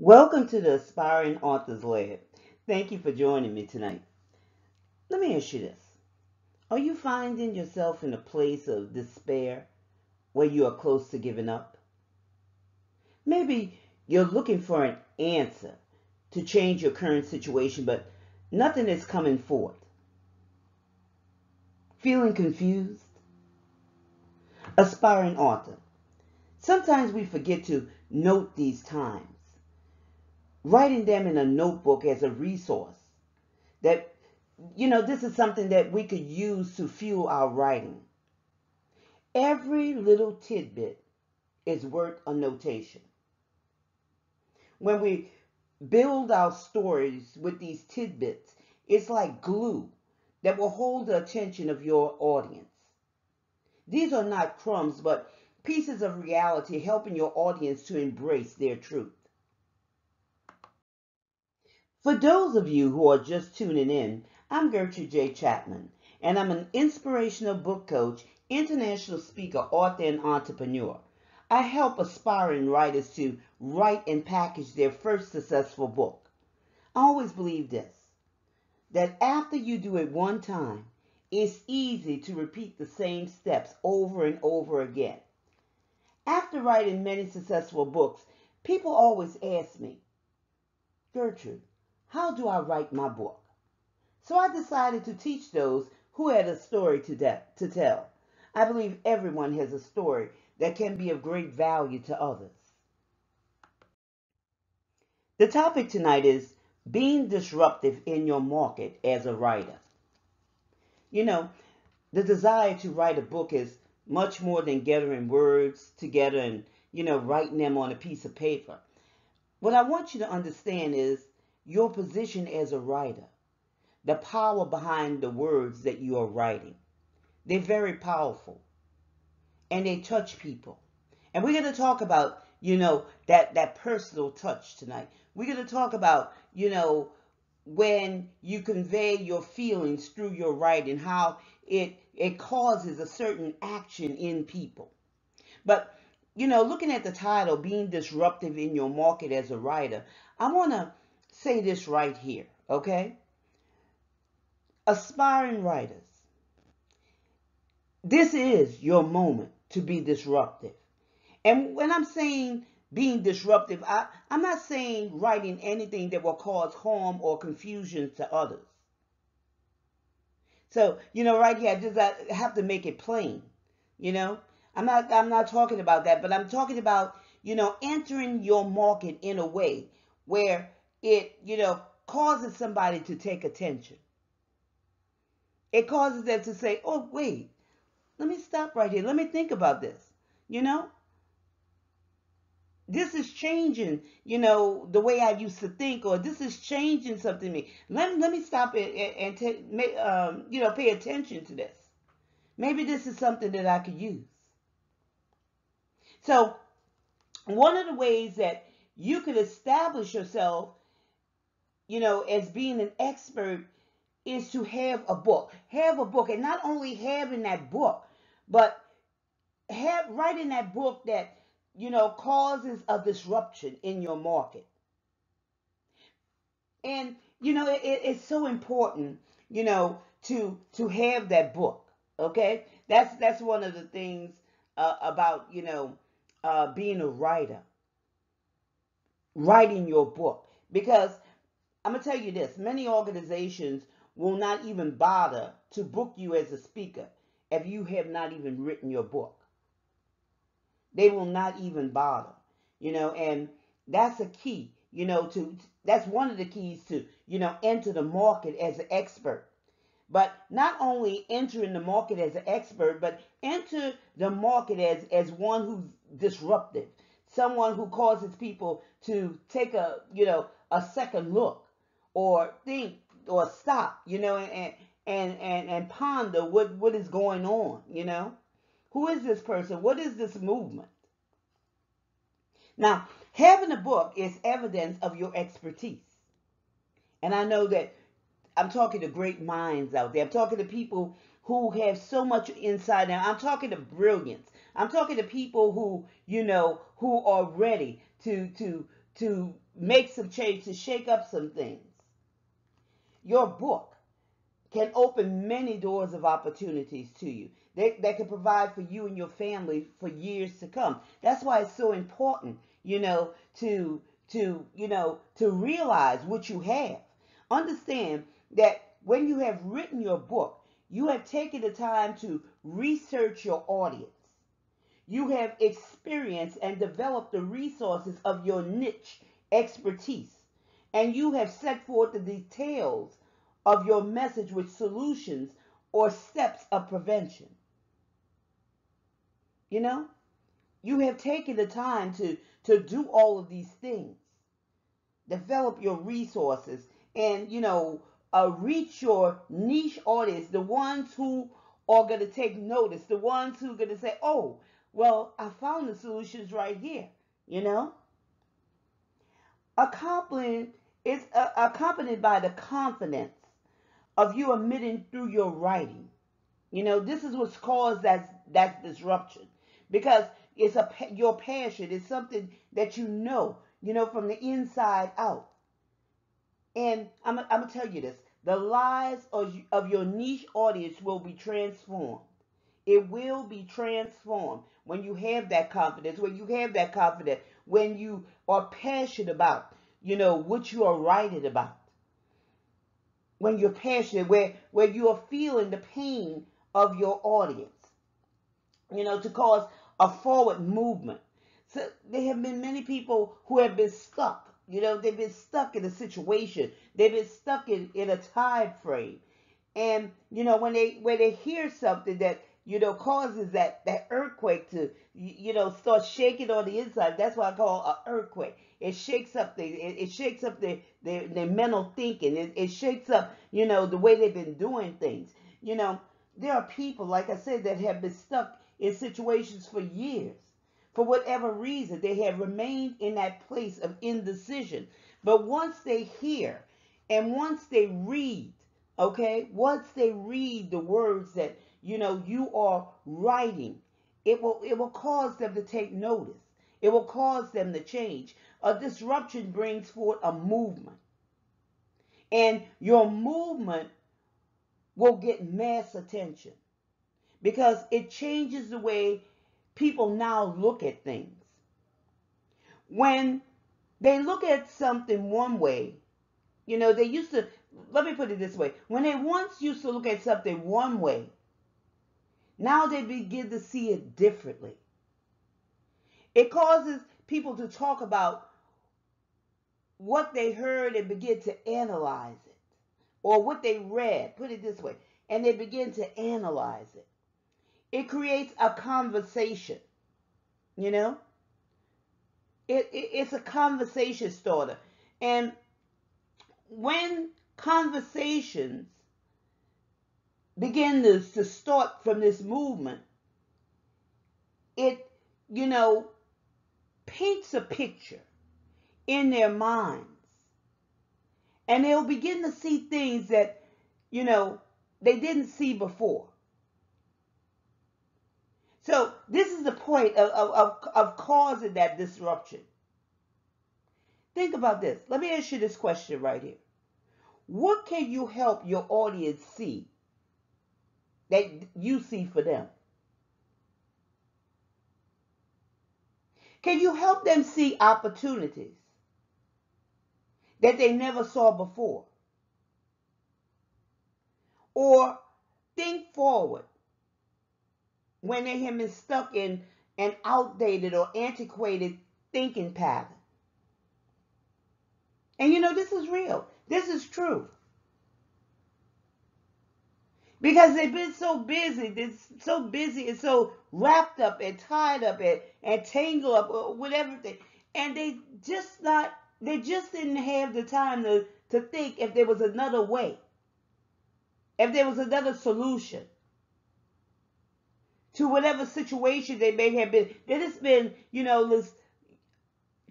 Welcome to the Aspiring Authors Lab. Thank you for joining me tonight. Let me ask you this. Are you finding yourself in a place of despair where you are close to giving up? Maybe you're looking for an answer to change your current situation, but nothing is coming forth. Feeling confused? Aspiring author. Sometimes we forget to note these times, writing them in a notebook as a resource that this is something that we could use to fuel our writing. Every little tidbit is worth a notation. When we build our stories with these tidbits, it's like glue that will hold the attention of your audience. These are not crumbs, but pieces of reality helping your audience to embrace their truth. For those of you who are just tuning in, I'm Gertrude J. Chapman, and I'm an inspirational book coach, international speaker, author, and entrepreneur. I help aspiring writers to write and package their first successful book. I always believe this, that after you do it one time, it's easy to repeat the same steps over and over again. After writing many successful books, people always ask me, Gertrude, how do I write my book? So I decided to teach those who had a story to tell. I believe everyone has a story that can be of great value to others. The topic tonight is being disruptive in your market as a writer. You know, the desire to write a book is much more than gathering words together and, writing them on a piece of paper. What I want you to understand is your position as a writer, the power behind the words that you are writing. They're very powerful and they touch people. And we're going to talk about, that personal touch tonight. We're going to talk about, when you convey your feelings through your writing, how it causes a certain action in people. But, looking at the title, being disruptive in your market as a writer, I want to say this right here, okay? Aspiring writers, this is your moment to be disruptive. And when I'm saying being disruptive, I'm not saying writing anything that will cause harm or confusion to others. So, right here, I have to make it plain. You know, I'm not talking about that, but I'm talking about, entering your market in a way where it, causes somebody to take attention. It causes them to say, oh, wait, let me stop right here. Let me think about this. You know, this is changing, the way I used to think, or this is changing something in me. Let me stop it and pay attention to this. Maybe this is something that I could use. So one of the ways that you could establish yourself, as being an expert is to have a book. Have a book, and not only having that book, but writing that book that, causes a disruption in your market. And, it's so important, to have that book. Okay. That's one of the things about, being a writer, writing your book. Because I'm going to tell you this, many organizations will not even bother to book you as a speaker if you have not even written your book. They will not even bother, and that's a key, that's one of the keys to, enter the market as an expert. But not only entering the market as an expert, but enter the market as one who's disruptive, someone who causes people to take a second look or think or stop, and ponder what is going on, Who is this person? What is this movement? Now, having a book is evidence of your expertise. And I know that I'm talking to great minds out there. I'm talking to people who have so much inside them. I'm talking to brilliance. I'm talking to people who, who are ready to make some change, to shake up some things. Your book can open many doors of opportunities to you that can provide for you and your family for years to come. That's why it's so important, to realize what you have. Understand that when you have written your book, you have taken the time to research your audience. You have experienced and developed the resources of your niche expertise, and you have set forth the details of your message with solutions or steps of prevention. You know, you have taken the time to do all of these things, develop your resources, and reach your niche audience, the ones who are going to take notice, the ones who are going to say, oh, well, I found the solutions right here. you know accompanied is accompanied by the confidence of you admitting through your writing. This is what's caused that disruption, because it's your passion. It's something that from the inside out. And I'm gonna tell you this: the lives of your niche audience will be transformed. It will be transformed when you have that confidence. When you are passionate about what you are writing about. When you're passionate, where you are feeling the pain of your audience, to cause a forward movement. So there have been many people who have been stuck. They've been stuck in a situation. They've been stuck in a time frame. And, when they hear something that, causes that earthquake to, start shaking on the inside. That's what I call an earthquake. It shakes up it shakes up their mental thinking. It shakes up, the way they've been doing things. There are people, like I said, that have been stuck in situations for years. For whatever reason, they have remained in that place of indecision. But once they hear and once they read, once they read the words that you are writing, it will cause them to take notice. It will cause them to change. A disruption brings forth a movement, and your movement will get mass attention because it changes the way people now look at things. When they look at something one way, they used to, let me put it this way: when they once used to look at something one way, now they begin to see it differently. It causes people to talk about what they heard and begin to analyze it, or what they read, put it this way, and they begin to analyze it. It creates a conversation, it's a conversation starter. And when conversations begin to start from this movement, it, paints a picture in their minds. And they'll begin to see things that, they didn't see before. So this is the point of causing that disruption. Think about this. Let me ask you this question right here. What can you help your audience see that you see for them? Can you help them see opportunities that they never saw before? Or think forward when they have been stuck in an outdated or antiquated thinking pattern? And this is real. This is true. Because they've been so busy, and so wrapped up and tied up and tangled up with everything. And they just didn't have the time to think if there was another way, if there was another solution to whatever situation they may have been. That it's been, this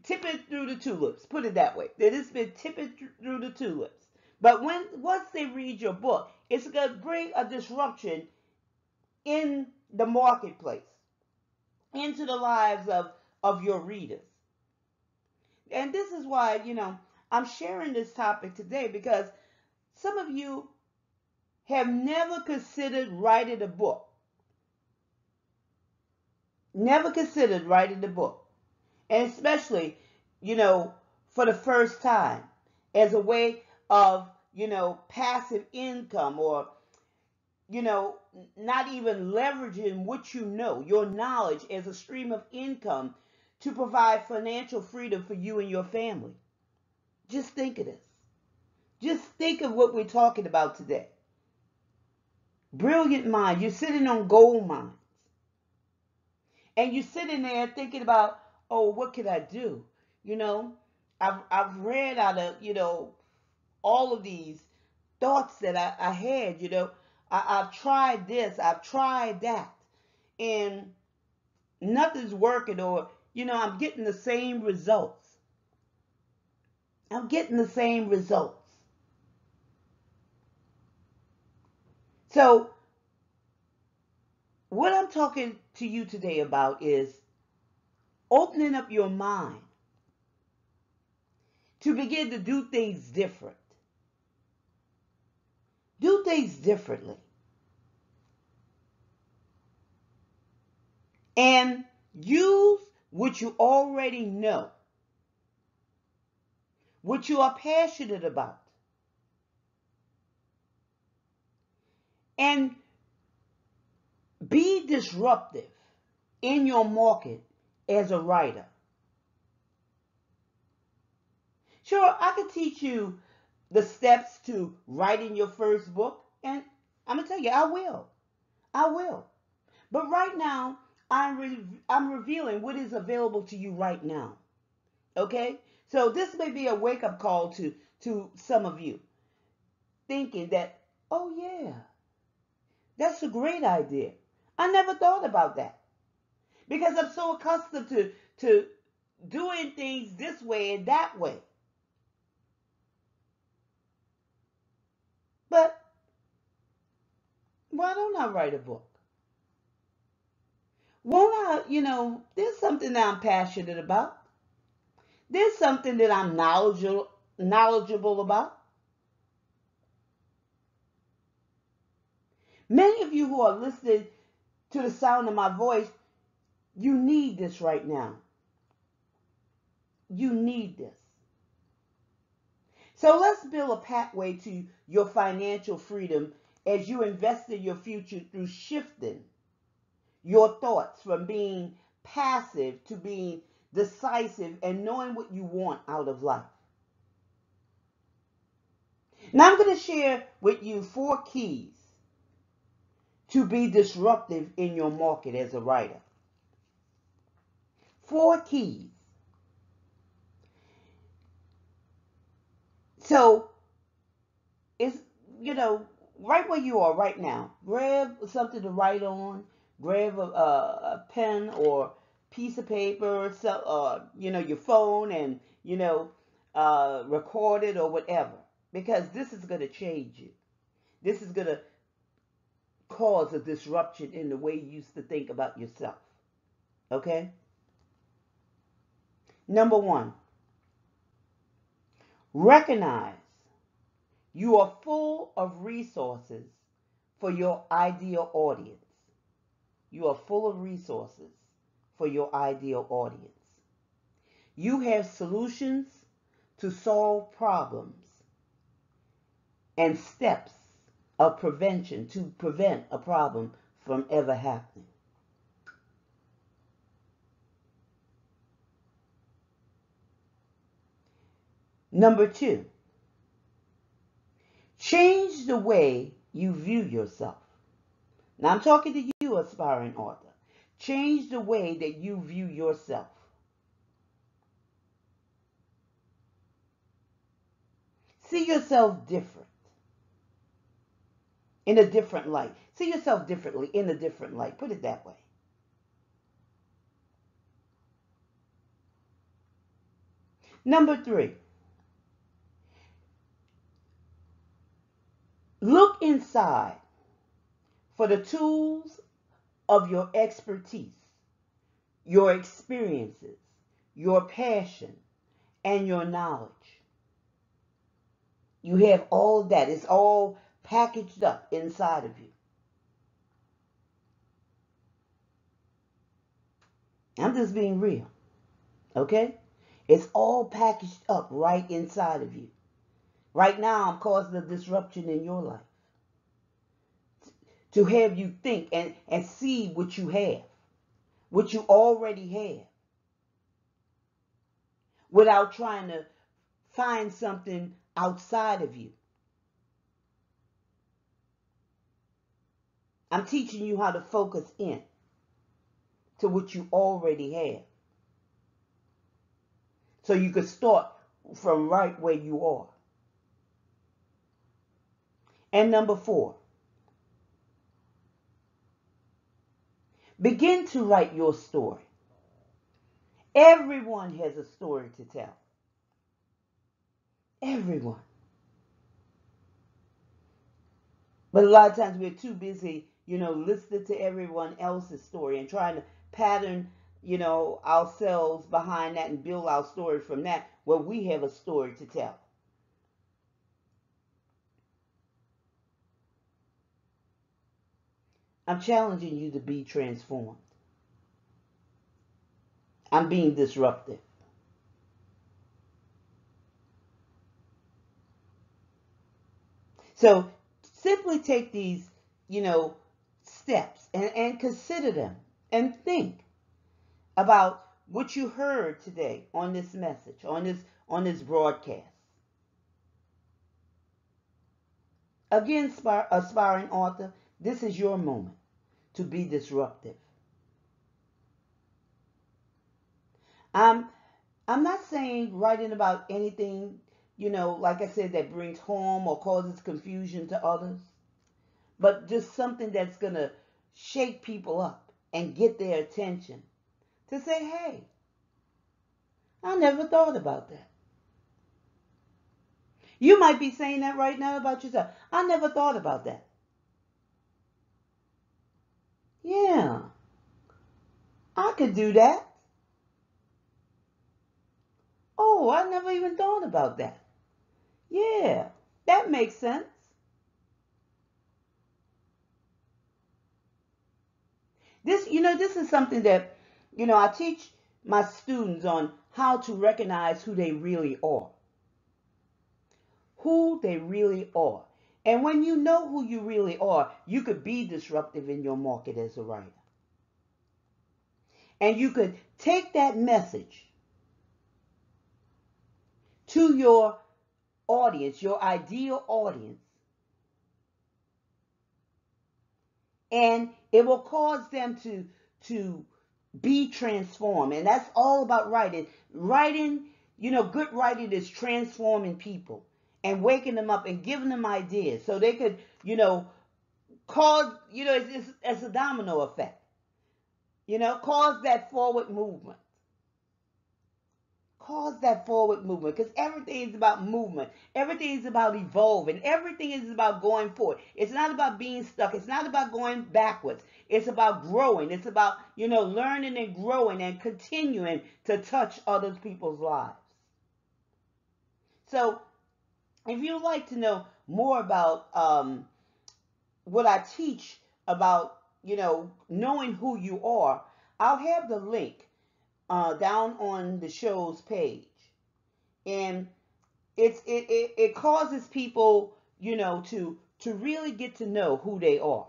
tipping through the tulips, put it that way. That it's been tipping through the tulips. But once they read your book, it's going to bring a disruption in the marketplace, into the lives of your readers. And this is why, I'm sharing this topic today, because some of you have never considered writing a book. Never considered writing a book. And especially, you know, for the first time, as a way of, passive income, or, you know, not even leveraging what you know, your knowledge, as a stream of income to provide financial freedom for you and your family. Just think of this. Just think of what we're talking about today. Brilliant mind. You're sitting on gold mines. And you're sitting there thinking about, oh, what could I do? You know, I've read out of, all of these thoughts that I had, I've tried this, I've tried that, and nothing's working, or, I'm getting the same results. I'm getting the same results. So, what I'm talking to you today about is opening up your mind to begin to do things different. Do things differently. And use what you already know, what you are passionate about. And be disruptive in your market as a writer. Sure, I could teach you the steps to writing your first book, and I'm going to tell you, I will. I will. But right now, I'm revealing what is available to you right now. Okay? So this may be a wake-up call to some of you, thinking that, oh yeah, that's a great idea. I never thought about that, because I'm so accustomed to doing things this way and that way. But why don't I write a book? Won't I, there's something that I'm passionate about. There's something that I'm knowledgeable about. Many of you who are listening to the sound of my voice, you need this right now. You need this. So let's build a pathway to your financial freedom as you invest in your future through shifting your thoughts from being passive to being decisive and knowing what you want out of life. Now I'm going to share with you 4 keys to be disruptive in your market as a writer. 4 keys. So it's, right where you are right now, grab something to write on, grab a pen or piece of paper, your phone, and, record it or whatever, because this is going to change you. This is going to cause a disruption in the way you used to think about yourself. Okay? Number 1, recognize you are full of resources for your ideal audience. You are full of resources for your ideal audience. You have solutions to solve problems and steps of prevention to prevent a problem from ever happening. Number 2, change the way you view yourself. Now I'm talking to you, aspiring author. Change the way that you view yourself. See yourself different, in a different light. See yourself differently in a different light. Put it that way. Number 3, look inside for the tools of your expertise, your experiences, your passion, and your knowledge. You have all of that. It's all packaged up inside of you. I'm just being real, okay? It's all packaged up right inside of you. Right now, I'm causing a disruption in your life to have you think and see what you have, what you already have, without trying to find something outside of you. I'm teaching you how to focus in to what you already have, so you can start from right where you are. And number 4, begin to write your story. Everyone has a story to tell. Everyone. But a lot of times we're too busy, listening to everyone else's story and trying to pattern, ourselves behind that and build our story from that, where we have a story to tell. I'm challenging you to be transformed. I'm being disruptive. So simply take these, steps and consider them and think about what you heard today on this message, on this broadcast. Again, aspiring author, this is your moment to be disruptive. I'm not saying writing about anything, like I said, that brings harm or causes confusion to others, but just something that's going to shake people up and get their attention to say, hey, I never thought about that. You might be saying that right now about yourself. I never thought about that. Yeah, I could do that. Oh, I never even thought about that. Yeah, that makes sense. This is something that, I teach my students on how to recognize who they really are. Who they really are. And when you know who you really are, you could be disruptive in your market as a writer. And you could take that message to your audience, your ideal audience, and it will cause them to be transformed. And that's all about writing. Writing, good writing is transforming people and waking them up and giving them ideas so they could, cause, it's a domino effect. Cause that forward movement. Cause that forward movement, because everything is about movement. Everything is about evolving. Everything is about going forward. It's not about being stuck. It's not about going backwards. It's about growing. It's about, learning and growing and continuing to touch other people's lives. So if you'd like to know more about what I teach about, knowing who you are, I'll have the link down on the show's page. And it causes people, to really get to know who they are.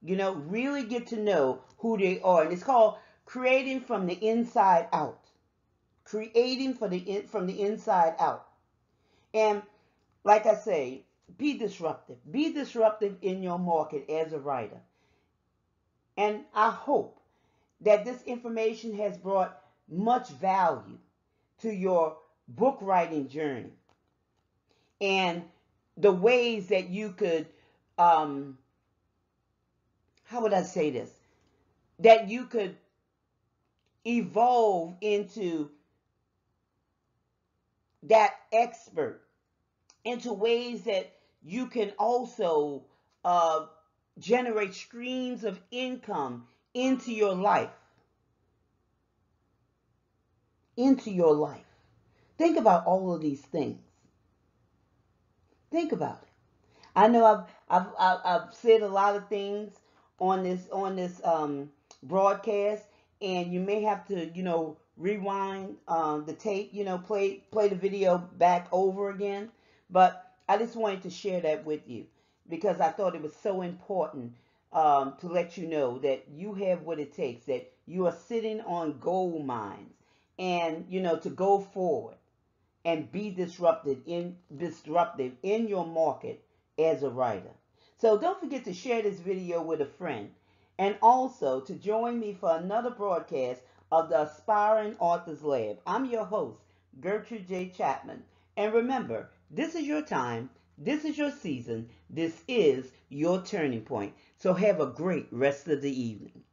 Really get to know who they are. And it's called Creating from the Inside Out. Creating from the inside out. And like I say, be disruptive. Be disruptive in your market as a writer. And I hope that this information has brought much value to your book writing journey and the ways that you could, how would I say this? That you could evolve into that expert, into ways that you can also generate streams of income into your life. Into your life. Think about all of these things. Think about it. I know I've said a lot of things on this broadcast, and you may have to rewind the tape, play the video back over again. But I just wanted to share that with you because I thought it was so important to let you know that you have what it takes, that you are sitting on gold mines, and to go forward and be disruptive in your market as a writer. So don't forget to share this video with a friend, and also to join me for another broadcast of the Aspiring Authors Lab. I'm your host, Gertrude J. Chapman. And remember, this is your time, this is your season, this is your turning point. So have a great rest of the evening.